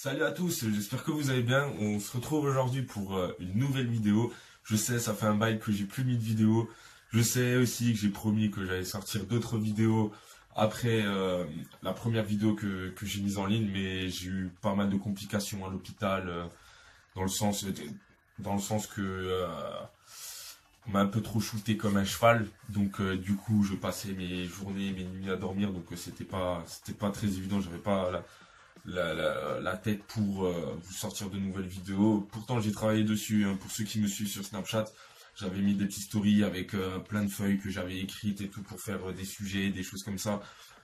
Salut à tous, j'espère que vous allez bien. On se retrouve aujourd'hui pour une nouvelle vidéo. Je sais, ça fait un bail que j'ai plus mis de vidéos. Je sais aussi que j'ai promis que j'allais sortir d'autres vidéos après la première vidéo que j'ai mise en ligne, mais j'ai eu pas mal de complications à l'hôpital, dans le sens que on m'a un peu trop shooté comme un cheval. Donc du coup, je passais mes journées, mes nuits à dormir, donc c'était pas très évident. J'avais pas la tête pour vous sortir de nouvelles vidéos. Pourtant, j'ai travaillé dessus, hein. Pour ceux qui me suivent sur Snapchat, j'avais mis des petites stories avec plein de feuilles que j'avais écrites et tout pour faire des sujets, des choses comme ça.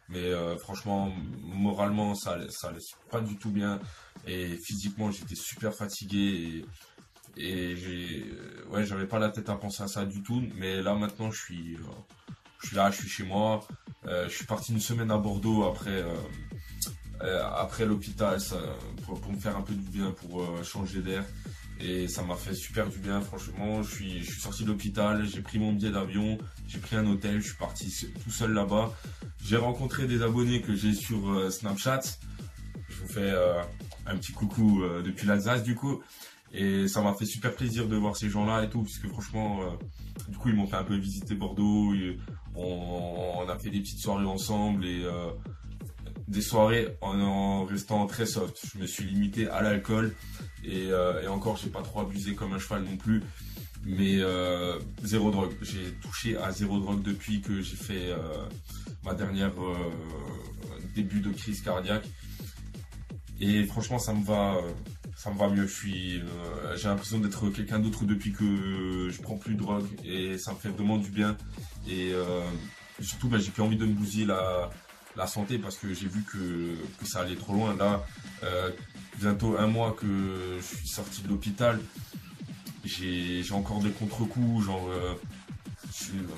Mais franchement, moralement, ça laisse pas du tout bien. Et physiquement, j'étais super fatigué ouais, j'avais pas la tête à penser à ça du tout. Mais là, maintenant, je suis là, je suis chez moi. Je suis parti une semaine à Bordeaux après l'hôpital, pour me faire un peu du bien, pour changer d'air. Et ça m'a fait super du bien, franchement. Je suis sorti de l'hôpital, j'ai pris mon billet d'avion, j'ai pris un hôtel, je suis parti tout seul là-bas. J'ai rencontré des abonnés que j'ai sur Snapchat. Je vous fais un petit coucou depuis l'Alsace du coup. Et ça m'a fait super plaisir de voir ces gens-là et tout, parce que franchement, du coup, ils m'ont fait un peu visiter Bordeaux. On a fait des petites soirées ensemble et des soirées en restant très soft. Je me suis limité à l'alcool et encore, j'ai pas trop abusé comme un cheval non plus. Mais zéro drogue. J'ai touché à zéro drogue depuis que j'ai fait ma dernière début de crise cardiaque. Et franchement, ça me va mieux. J'ai l'impression d'être quelqu'un d'autre depuis que je prends plus de drogue et ça me fait vraiment du bien. Et surtout, j'ai plus envie de me bousiller la santé parce que j'ai vu que ça allait trop loin. Là, bientôt un mois que je suis sorti de l'hôpital, j'ai encore des contre-coups, genre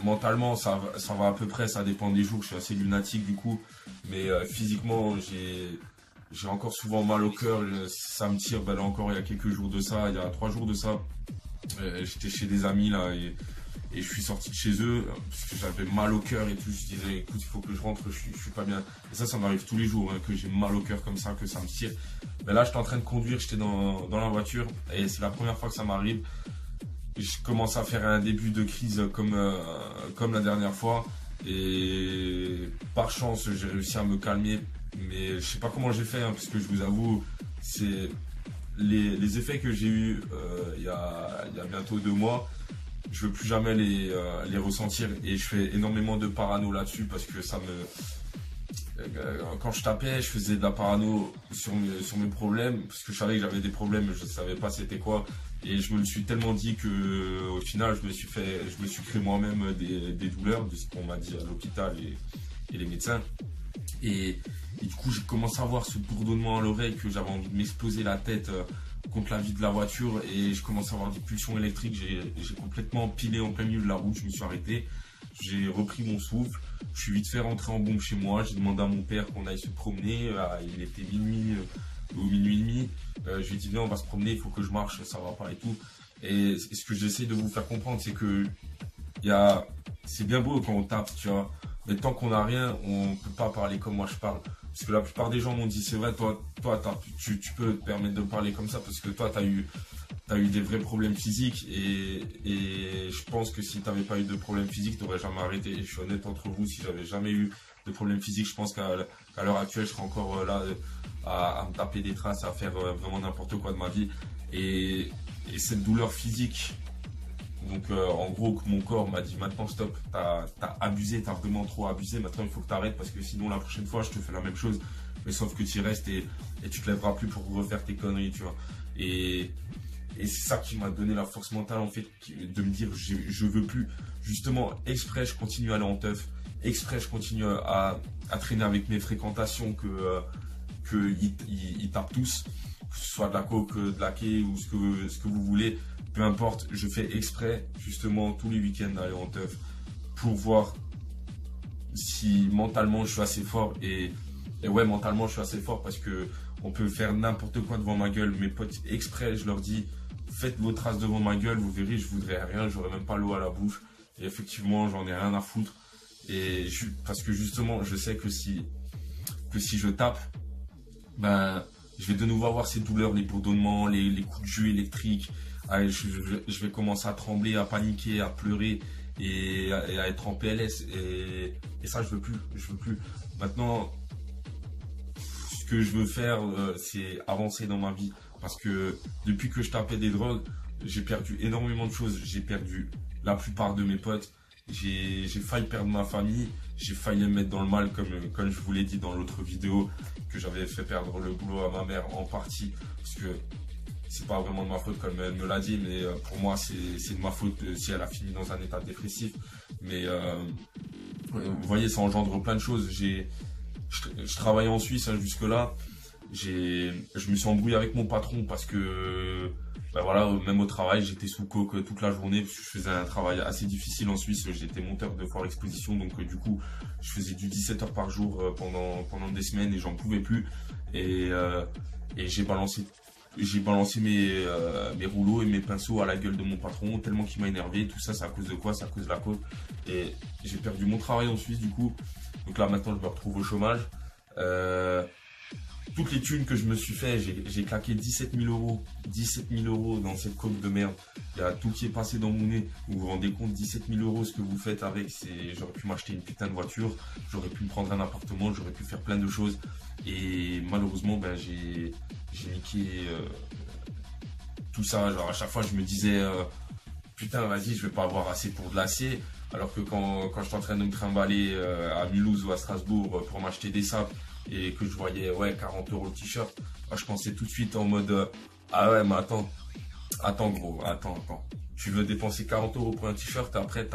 mentalement ça va à peu près, ça dépend des jours, je suis assez lunatique du coup, mais physiquement j'ai encore souvent mal au cœur, ça me tire. Là encore, il y a quelques jours de ça, il y a 3 jours de ça, j'étais chez des amis là et je suis sorti de chez eux parce que j'avais mal au cœur et tout. Je disais, écoute, il faut que je rentre, je suis pas bien. Et ça m'arrive tous les jours, hein, que j'ai mal au cœur comme ça, que ça me tire. Mais là, j'étais en train de conduire, j'étais dans la voiture et c'est la première fois que ça m'arrive. Je commence à faire un début de crise comme la dernière fois. Et par chance, j'ai réussi à me calmer. Mais je sais pas comment j'ai fait, hein, parce que je vous avoue, c'est les effets que j'ai eu il y a bientôt 2 mois. Je veux plus jamais les ressentir et je fais énormément de parano là-dessus parce que quand je tapais, je faisais de la parano sur mes problèmes parce que je savais que j'avais des problèmes, mais je savais pas c'était quoi. Et je me le suis tellement dit que au final, je me suis créé moi-même des douleurs de ce qu'on m'a dit à l'hôpital et les médecins. Et du coup, j'ai commencé à avoir ce bourdonnement à l'oreille que j'avais envie de m'exploser la tête contre la vitre de la voiture et je commence à avoir des pulsions électriques. J'ai complètement pilé en plein milieu de la route, je me suis arrêté, j'ai repris mon souffle, je suis vite fait rentrer en bombe chez moi, j'ai demandé à mon père qu'on aille se promener, il était minuit ou minuit et demi, je lui ai dit viens on va se promener, il faut que je marche, ça va pas et tout. Et ce que j'essaie de vous faire comprendre, c'est que c'est bien beau quand on tape, tu vois, mais tant qu'on n'a rien, on peut pas parler comme moi je parle. Parce que la plupart des gens m'ont dit, c'est vrai, toi tu peux te permettre de parler comme ça parce que toi, t'as eu des vrais problèmes physiques et je pense que si t'avais pas eu de problèmes physiques, t'aurais jamais arrêté. Et je suis honnête entre vous, si j'avais jamais eu de problèmes physiques, je pense qu'à l'heure actuelle, je serais encore là à me taper des traces, à faire vraiment n'importe quoi de ma vie. Et cette douleur physique, donc en gros mon corps m'a dit maintenant stop, t'as abusé, t'as vraiment trop abusé, maintenant il faut que t'arrêtes parce que sinon la prochaine fois je te fais la même chose, mais sauf que tu y restes et tu te lèveras plus pour refaire tes conneries, tu vois. Et c'est ça qui m'a donné la force mentale en fait, de me dire je veux plus. Justement, exprès je continue à aller en teuf, exprès je continue à traîner avec mes fréquentations ils tapent tous, que ce soit de la coke, de la quai ou ce que vous voulez. Peu importe, je fais exprès justement tous les week-ends d'aller en teuf pour voir si mentalement je suis assez fort et ouais, mentalement je suis assez fort parce que on peut faire n'importe quoi devant ma gueule. Mes potes, exprès, je leur dis faites vos traces devant ma gueule, vous verrez, je voudrais rien, j'aurais même pas l'eau à la bouche et effectivement j'en ai rien à foutre parce que justement je sais que si je tape, je vais de nouveau avoir ces douleurs, les bourdonnements, les coups de jus électriques. Ah, je vais commencer à trembler, à paniquer, à pleurer et à être en PLS. Et ça, je veux plus. Je veux plus. Maintenant, ce que je veux faire, c'est avancer dans ma vie. Parce que depuis que je tapais des drogues, j'ai perdu énormément de choses. J'ai perdu la plupart de mes potes. J'ai failli perdre ma famille. J'ai failli me mettre dans le mal, comme je vous l'ai dit dans l'autre vidéo, que j'avais fait perdre le boulot à ma mère en partie. Parce que c'est pas vraiment de ma faute comme elle me l'a dit, mais pour moi c'est de ma faute si elle a fini dans un état dépressif. Mais vous voyez, ça engendre plein de choses. Je travaillais en Suisse hein, jusque-là. Je me suis embrouillé avec mon patron parce que ben voilà, même au travail, j'étais sous coke toute la journée parce que je faisais un travail assez difficile en Suisse. J'étais monteur de foire exposition, donc du coup, je faisais du 17 heures par jour pendant des semaines et j'en pouvais plus. Et j'ai balancé mes rouleaux et mes pinceaux à la gueule de mon patron tellement qu'il m'a énervé. Tout ça, c'est à cause de quoi? C'est à cause de la coke. Et j'ai perdu mon travail en Suisse du coup. Donc là maintenant, je me retrouve au chômage. Toutes les thunes que je me suis fait, j'ai claqué 17 000 euros. 17 000 euros dans cette coke de merde. Il y a tout qui est passé dans mon nez. Vous vous rendez compte, 17 000 euros, ce que vous faites avec, j'aurais pu m'acheter une putain de voiture, j'aurais pu me prendre un appartement, j'aurais pu faire plein de choses. Et malheureusement, ben, j'ai niqué tout ça. Genre à chaque fois, je me disais, putain, vas-y, je vais pas avoir assez pour de l'acier. Alors que quand j'étais en train de me trimballer à Mulhouse ou à Strasbourg pour m'acheter des sapes, et que je voyais ouais 40 euros le t-shirt, je pensais tout de suite en mode ah ouais mais attends gros, attends. Tu veux dépenser 40 euros pour un t-shirt, après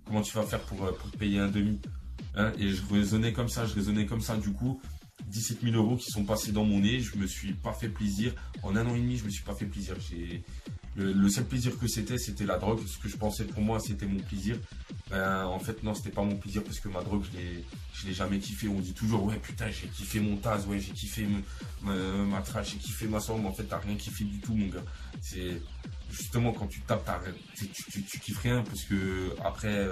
comment tu vas faire pour payer un demi hein? Et je raisonnais comme ça, du coup 17 000 euros qui sont passés dans mon nez, je me suis pas fait plaisir. En un an et demi, je me suis pas fait plaisir. Le seul plaisir que c'était la drogue. Ce que je pensais pour moi, c'était mon plaisir. En fait, non, c'était pas mon plaisir parce que ma drogue, je l'ai jamais kiffé. On dit toujours, ouais, putain, j'ai kiffé mon Taz, ouais, j'ai kiffé ma trash, j'ai kiffé ma somme. En fait, t'as rien kiffé du tout, mon gars. C'est justement quand tu tapes, tu kiffes rien parce que après,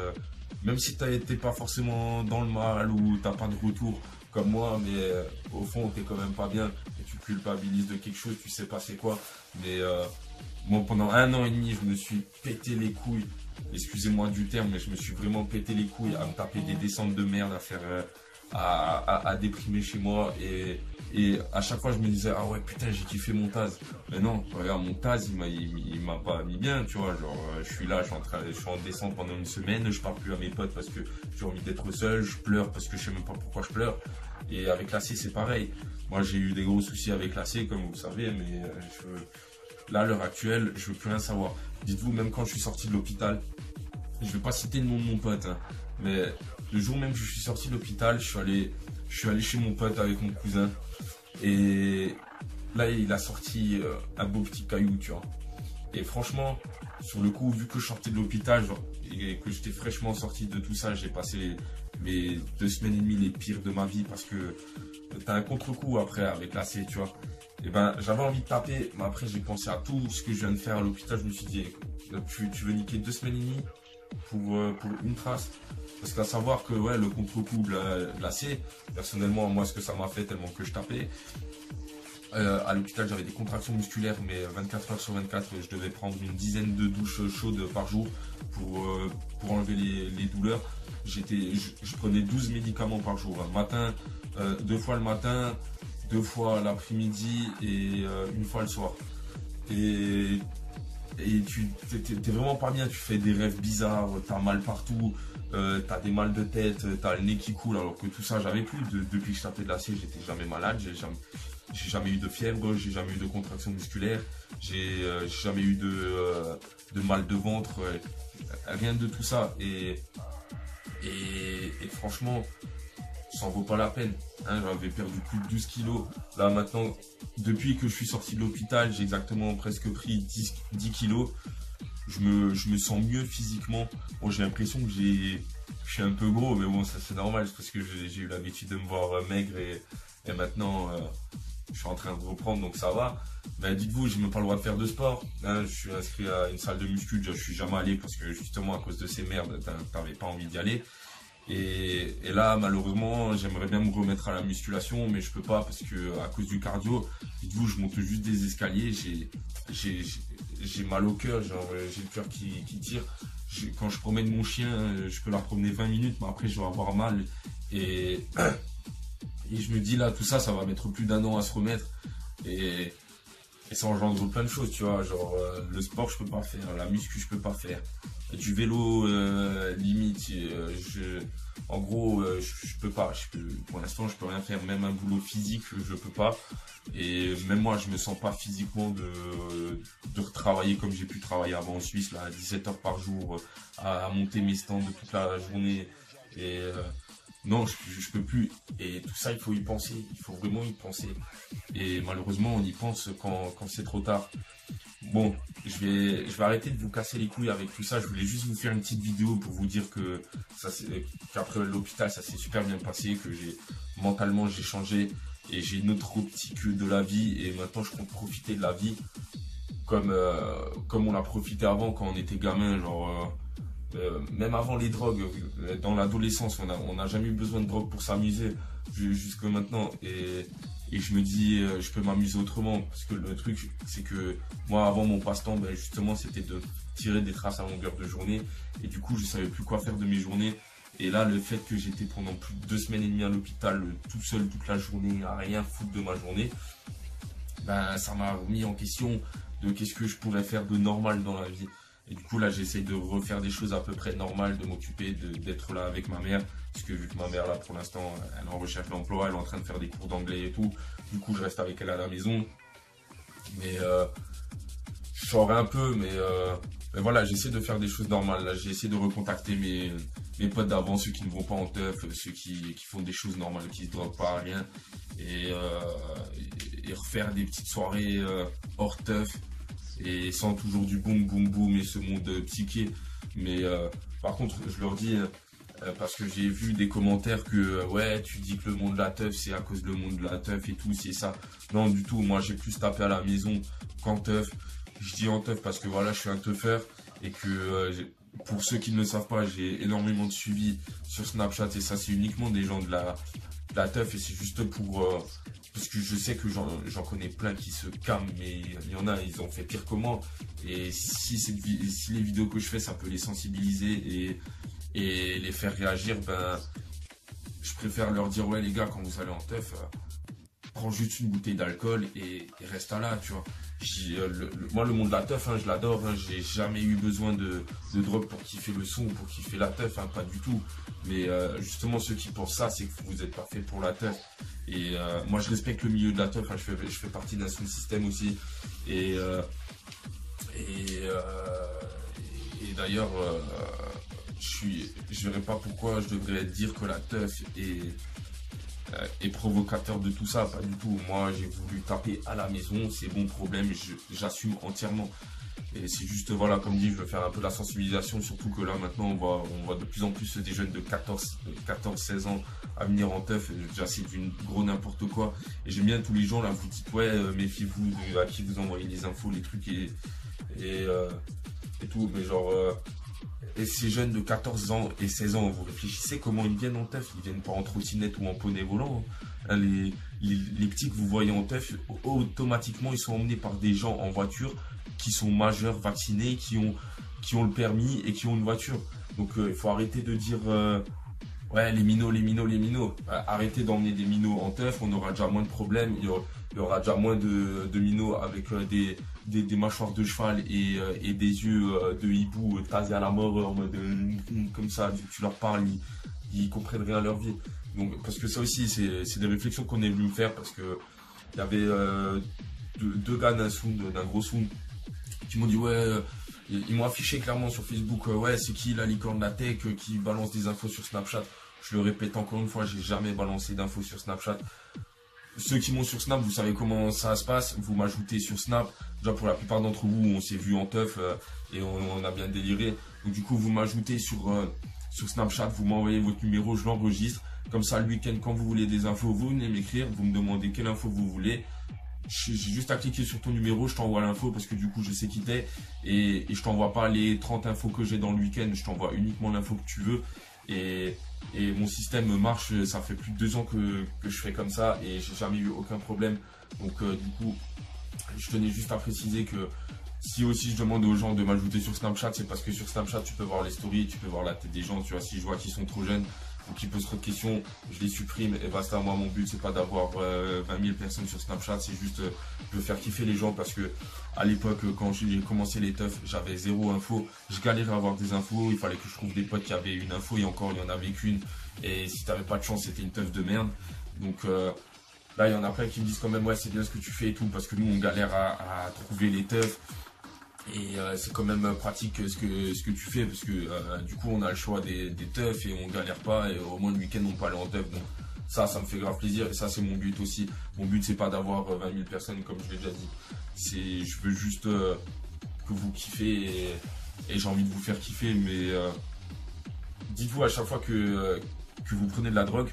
même si t'es pas forcément dans le mal ou t'as pas de retour comme moi, mais au fond, t'es quand même pas bien et tu culpabilises de quelque chose, tu sais pas c'est quoi. Mais moi, pendant un an et demi, je me suis pété les couilles. Excusez-moi du terme, mais je me suis vraiment pété les couilles à me taper des descentes de merde, à faire, à déprimer chez moi. Et à chaque fois, je me disais, ah ouais, putain, j'ai kiffé mon Taz. Mais non, regarde, mon Taz, il m'a pas mis bien, tu vois. Genre, je suis là, je suis en descente pendant une semaine, je parle plus à mes potes parce que j'ai envie d'être seul, je pleure parce que je sais même pas pourquoi je pleure. Et avec l'AC, c'est pareil. Moi, j'ai eu des gros soucis avec l'AC, comme vous le savez, mais là, à l'heure actuelle, je veux plus rien savoir. Dites-vous, même quand je suis sorti de l'hôpital, je vais pas citer le nom de mon pote, hein, mais le jour même que je suis sorti de l'hôpital, je suis allé chez mon pote avec mon cousin. Et là, il a sorti un beau petit caillou, tu vois. Et franchement, sur le coup, vu que je sortais de l'hôpital et que j'étais fraîchement sorti de tout ça, j'ai passé mes 2 semaines et demie les pires de ma vie parce que t'as un contre-coup après avec l'AC, tu vois. Et ben, j'avais envie de taper, mais après j'ai pensé à tout ce que je viens de faire à l'hôpital. Je me suis dit, tu veux niquer 2 semaines et demie pour une trace? Parce qu'à savoir que ouais, le contre-coup de l'AC, personnellement, moi, ce que ça m'a fait tellement que je tapais, à l'hôpital, j'avais des contractions musculaires, mais 24 heures sur 24, je devais prendre une dizaine de douches chaudes par jour pour enlever les douleurs. Je prenais 12 médicaments par jour. Un matin, 2 fois le matin, 2 fois l'après-midi et une fois le soir. Et t'es vraiment pas bien, tu fais des rêves bizarres, t'as mal partout, t'as des mal de tête, t'as le nez qui coule, alors que tout ça j'avais plus. Depuis que je tapais de l'AC, j'étais jamais malade, j'ai jamais eu de fièvre, j'ai jamais eu de contraction musculaire, j'ai jamais eu de mal de ventre, rien de tout ça. Et franchement, ça en vaut pas la peine. Hein, j'avais perdu plus de 12 kilos. Là maintenant, depuis que je suis sorti de l'hôpital, j'ai exactement presque pris 10 kilos. Je me sens mieux physiquement. Bon, j'ai l'impression que je suis un peu gros, mais bon, ça c'est normal, c'est parce que j'ai eu l'habitude de me voir maigre et maintenant je suis en train de reprendre, donc ça va. Mais dites-vous, j'ai même pas le droit de faire de sport. Hein, je suis inscrit à une salle de muscu, je suis jamais allé parce que justement à cause de ces merdes, t'avais pas envie d'y aller. Et là, malheureusement, j'aimerais bien me remettre à la musculation, mais je peux pas parce que à cause du cardio, Dites-vous, je monte juste des escaliers, j'ai mal au cœur, genre j'ai le cœur qui tire. Quand je promène mon chien, je peux la promener 20 minutes, mais après je vais avoir mal. Et, et je me dis là, tout ça, ça va mettre plus d'1 an à se remettre. Et ça engendre plein de choses, tu vois, genre le sport je peux pas faire, la muscu je peux pas faire, du vélo limite, en gros je peux pas, pour l'instant je peux rien faire, même un boulot physique je peux pas, et même moi je me sens pas physiquement de retravailler comme j'ai pu travailler avant en Suisse, là, à 17 heures par jour, à monter mes stands toute la journée, et non, je peux plus. Et tout ça, il faut y penser. Il faut vraiment y penser. Et malheureusement, on y pense quand c'est trop tard. Bon, je vais arrêter de vous casser les couilles avec tout ça. Je voulais juste vous faire une petite vidéo pour vous dire qu'après l'hôpital, ça s'est super bien passé, que mentalement, j'ai changé et j'ai une autre optique de la vie. Et maintenant, je compte profiter de la vie comme on l'a profité avant quand on était gamin, genre. Même avant les drogues, dans l'adolescence, on n'a jamais eu besoin de drogue pour s'amuser jusque maintenant. Et je me dis, je peux m'amuser autrement. Parce que le truc, c'est que moi, avant mon passe-temps, ben, justement, c'était de tirer des traces à longueur de journée. Et du coup, je savais plus quoi faire de mes journées. Et là, le fait que j'étais pendant plus de 2 semaines et demie à l'hôpital, tout seul, toute la journée, à rien foutre de ma journée, ben, ça m'a remis en question de qu'est-ce que je pourrais faire de normal dans la vie. Et du coup, là, j'essaye de refaire des choses à peu près normales, de m'occuper, d'être là avec ma mère. Parce que vu que ma mère, là, pour l'instant, elle est en recherche d'emploi, elle est en train de faire des cours d'anglais et tout. Du coup, je reste avec elle à la maison. Mais je sors un peu, mais voilà, j'essaie de faire des choses normales. Là, j'ai essayé de recontacter mes potes d'avant, ceux qui ne vont pas en teuf, ceux qui font des choses normales, qui se droguent pas à rien. Et refaire des petites soirées hors teuf. Et sans toujours du boum boum boum et ce monde psyché. Mais par contre, je leur dis, parce que j'ai vu des commentaires que ouais, tu dis que le monde de la teuf, c'est à cause du monde de la teuf et tout, c'est ça. Non, du tout, moi j'ai plus tapé à la maison qu'en teuf. Je dis en teuf parce que voilà, je suis un teufeur et que pour ceux qui ne le savent pas, j'ai énormément de suivi sur Snapchat et ça, c'est uniquement des gens de la teuf et c'est juste pour. Parce que je sais que j'en connais plein qui se calment, mais il y en a, ils ont fait pire que moi. Et si les vidéos que je fais, ça peut les sensibiliser et les faire réagir, ben, je préfère leur dire, ouais les gars, quand vous allez en teuf, prends juste une bouteille d'alcool et reste là, tu vois. Moi, le monde de la teuf, hein, je l'adore, hein, j'ai jamais eu besoin de drogue pour kiffer le son, pour kiffer la teuf, hein, pas du tout. Mais justement, ceux qui pensent ça, c'est que vous n'êtes pas fait pour la teuf. Et moi, je respecte le milieu de la teuf, hein, je fais partie d'un sound system aussi. Et d'ailleurs, je verrais pas pourquoi je devrais dire que la teuf est provocateur de tout ça, pas du tout. Moi, j'ai voulu taper à la maison, c'est mon problème, j'assume entièrement. Et c'est juste, voilà, comme dit, je veux faire un peu la sensibilisation, surtout que là, maintenant, on voit de plus en plus des jeunes de 14-16 ans à venir en teuf. Déjà, c'est du gros n'importe quoi. Et j'aime bien tous les gens, là, vous dites, ouais, méfiez-vous à qui vous envoyez les infos, les trucs et tout. Mais genre, et ces jeunes de 14 ans et 16 ans, vous réfléchissez comment ils viennent en teuf. Ils viennent pas en trottinette ou en poney volant. Hein. Les petits que vous voyez en teuf, automatiquement, ils sont emmenés par des gens en voiture qui sont majeurs, vaccinés, qui ont le permis et qui ont une voiture. Donc il faut arrêter de dire ouais, les minots. Arrêtez d'emmener des minots en teuf, on aura déjà moins de problèmes, il y aura déjà moins de minots avec des mâchoires de cheval et des yeux de hibou tasés à la mort en mode comme ça, tu leur parles, ils comprennent rien à leur vie. Donc, parce que ça aussi, c'est des réflexions qu'on est venu me faire parce que il y avait deux gars d'un gros sound qui m'ont dit ouais, ils m'ont affiché clairement sur Facebook, ouais, c'est qui la licorne de la tech qui balance des infos sur Snapchat. Je le répète encore une fois, j'ai jamais balancé d'infos sur Snapchat. Ceux qui m'ont sur Snap, vous savez comment ça se passe, vous m'ajoutez sur Snap. Déjà pour la plupart d'entre vous, on s'est vu en teuf et on a bien déliré. Donc du coup, vous m'ajoutez sur Snapchat, vous m'envoyez votre numéro, je l'enregistre. Comme ça, le week-end, quand vous voulez des infos, vous venez m'écrire, vous me demandez quelle info vous voulez. J'ai juste à cliquer sur ton numéro, je t'envoie l'info parce que du coup je sais qui t'es et je t'envoie pas les 30 infos que j'ai dans le week-end, je t'envoie uniquement l'info que tu veux et Et mon système marche, ça fait plus de 2 ans que je fais comme ça et j'ai jamais eu aucun problème. Donc du coup, je tenais juste à préciser que si aussi je demande aux gens de m'ajouter sur Snapchat, c'est parce que sur Snapchat, tu peux voir les stories, tu peux voir la tête des gens, tu vois, si je vois qu'ils sont trop jeunes ou qu'ils posent trop de questions, je les supprime et basta. Moi, mon but, c'est pas d'avoir 20 000 personnes sur Snapchat, c'est juste, je veux faire kiffer les gens parce que à l'époque, quand j'ai commencé les teufs, j'avais zéro info, je galérais à avoir des infos, il fallait que je trouve des potes qui avaient une info et encore, il y en avait qu'une. Et si t'avais pas de chance, c'était une teuf de merde. Donc, là, il y en a plein qui me disent quand même, ouais, c'est bien ce que tu fais et tout, parce que nous, on galère à trouver les teufs. Et c'est quand même pratique ce que tu fais, parce que du coup, on a le choix des teufs et on galère pas. Et au moins, le week-end, on peut aller en teuf. Donc, ça me fait grave plaisir. Et ça, c'est mon but aussi. Mon but, c'est pas d'avoir 20 000 personnes, comme je l'ai déjà dit. Je veux juste que vous kiffez et j'ai envie de vous faire kiffer. Mais dites-vous à chaque fois que vous prenez de la drogue,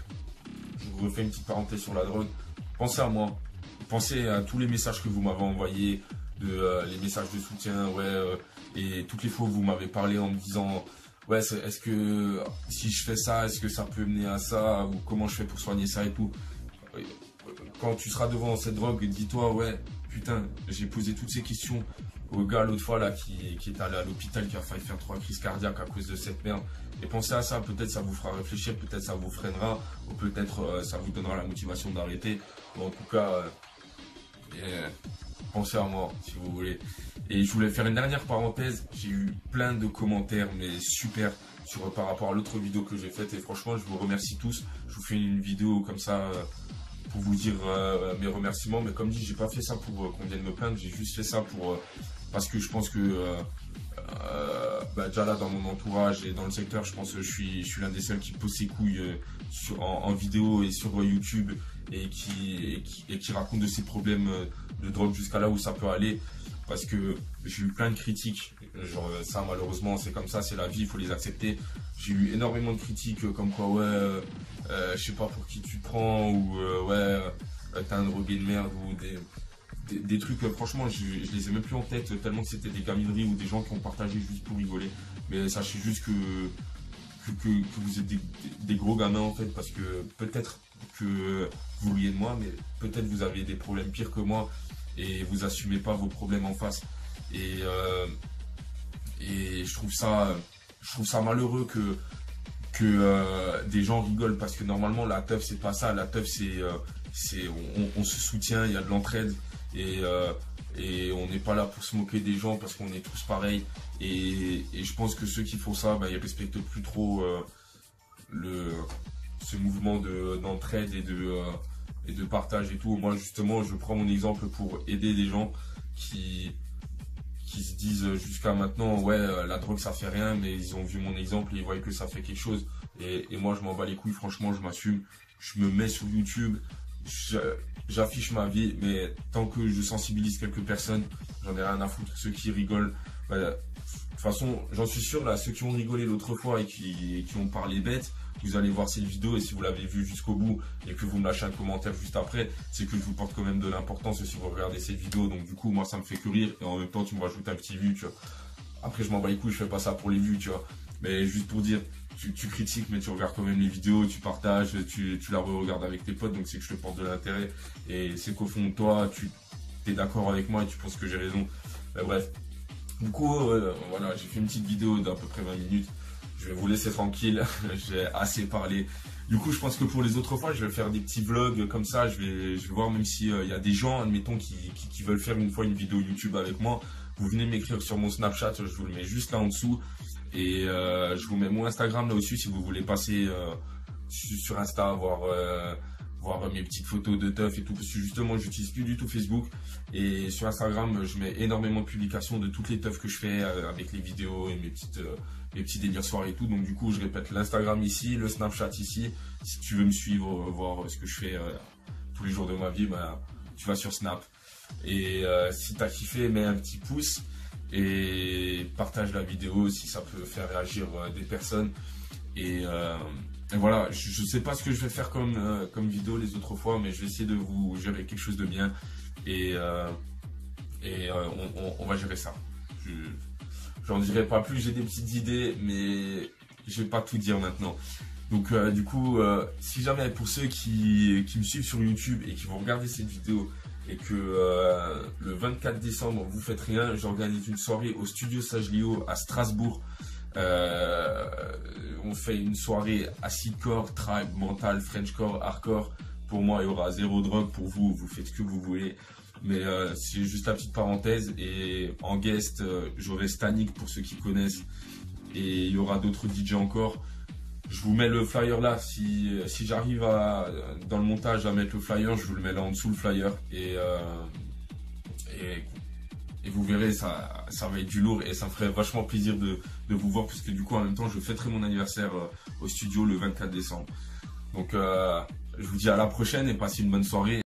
je vous refais une petite parenthèse sur la drogue, pensez à moi, pensez à tous les messages que vous m'avez envoyés, les messages de soutien, et toutes les fois où vous m'avez parlé en me disant, ouais, est-ce que si je fais ça, est-ce que ça peut mener à ça, ou comment je fais pour soigner ça et tout. Quand tu seras devant cette drogue, dis-toi, ouais, putain, j'ai posé toutes ces questions au gars l'autre fois là qui est allé à l'hôpital, qui a failli faire 3 crises cardiaques à cause de cette merde. Et pensez à ça, peut-être ça vous fera réfléchir, peut-être ça vous freinera, ou peut-être ça vous donnera la motivation d'arrêter. Mais en tout cas, pensez à moi si vous voulez. Et je voulais faire une dernière parenthèse, j'ai eu plein de commentaires, mais super, par rapport à l'autre vidéo que j'ai faite. Et franchement, je vous remercie tous. Je vous fais une vidéo comme ça pour vous dire mes remerciements. Mais comme dit, j'ai pas fait ça pour qu'on vienne me plaindre, j'ai juste fait ça parce que je pense que déjà là dans mon entourage et dans le secteur, je pense que je suis l'un des seuls qui pose ses couilles en vidéo et sur YouTube et qui raconte de ses problèmes de drogue jusqu'à là où ça peut aller, parce que j'ai eu plein de critiques. Genre ça, malheureusement, c'est comme ça, c'est la vie, il faut les accepter. J'ai eu énormément de critiques comme quoi je sais pas pour qui tu te prends, ou t'es un drogué de merde, ou des trucs, franchement, je les ai même plus en tête, tellement que c'était des gamineries ou des gens qui ont partagé juste pour rigoler. Mais sachez juste que vous êtes des gros gamins en fait, parce que peut-être que vous riez de moi, mais peut-être vous avez des problèmes pires que moi et vous assumez pas vos problèmes en face. Et je trouve ça malheureux que des gens rigolent, parce que normalement la teuf c'est pas ça. La teuf on se soutient, il y a de l'entraide, et on n'est pas là pour se moquer des gens parce qu'on est tous pareils. Et je pense que ceux qui font ça, ils respectent plus trop ce mouvement d'entraide et de partage et tout. Moi justement, je prends mon exemple pour aider des gens qui se disent jusqu'à maintenant, la drogue ça fait rien, mais ils ont vu mon exemple et ils voient que ça fait quelque chose. Et moi je m'en bats les couilles, franchement, je m'assume, je me mets sur YouTube, j'affiche ma vie, mais tant que je sensibilise quelques personnes, j'en ai rien à foutre. Ceux qui rigolent, de toute façon, j'en suis sûr, là, ceux qui ont rigolé l'autre fois et qui ont parlé bête, vous allez voir cette vidéo, et si vous l'avez vue jusqu'au bout et que vous me lâchez un commentaire juste après, c'est que je vous porte quand même de l'importance si vous regardez cette vidéo. Donc du coup, moi ça me fait que rire, et en même temps tu me rajoutes un petit vue, tu vois. Après je m'en bats les couilles, je fais pas ça pour les vues, tu vois. Mais juste pour dire, tu critiques, mais tu regardes quand même les vidéos, tu partages, tu la re-regardes avec tes potes, donc c'est que je te porte de l'intérêt, et c'est qu'au fond de toi, tu es d'accord avec moi et tu penses que j'ai raison. Mais bref. Du coup, voilà, j'ai fait une petite vidéo d'à peu près 20 minutes. Je vais vous laisser tranquille, j'ai assez parlé. Du coup, je pense que pour les autres fois, je vais faire des petits vlogs comme ça. Je vais voir, même s'il y a des gens, admettons, qui veulent faire une fois une vidéo YouTube avec moi. Vous venez m'écrire sur mon Snapchat, je vous le mets juste là en dessous. Et je vous mets mon Instagram là au-dessus si vous voulez passer sur Insta, voir mes petites photos de teuf et tout, parce que justement j'utilise plus du tout Facebook, et sur Instagram je mets énormément de publications de toutes les teufs que je fais avec les vidéos et mes petits délires soirées et tout. Donc du coup je répète, l'Instagram ici, le Snapchat ici. Si tu veux me suivre, voir ce que je fais tous les jours de ma vie, tu vas sur Snap. Et si t'as kiffé, mets un petit pouce et partage la vidéo si ça peut faire réagir des personnes. Et voilà, je sais pas ce que je vais faire comme vidéo les autres fois, mais je vais essayer de vous gérer quelque chose de bien, et on va gérer ça. J'en dirai pas plus, j'ai des petites idées, mais je vais pas tout dire maintenant. Donc du coup, si jamais pour ceux qui me suivent sur YouTube et qui vont regarder cette vidéo et que le 24 décembre vous faites rien, j'organise une soirée au studio Sagelio à Strasbourg. On fait une soirée acid-core, tribe, mental, Frenchcore, hardcore. Pour moi, il y aura zéro drogue. Pour vous, vous faites ce que vous voulez. Mais c'est juste la petite parenthèse. Et en guest, j'aurai Stanik pour ceux qui connaissent. Et il y aura d'autres DJ encore. Je vous mets le flyer là. Si j'arrive dans le montage à mettre le flyer, je vous le mets là en dessous le flyer. Et vous verrez, ça va être du lourd et ça me ferait vachement plaisir de vous voir parce que du coup en même temps je fêterai mon anniversaire au studio le 24 décembre. Donc je vous dis à la prochaine et passez une bonne soirée.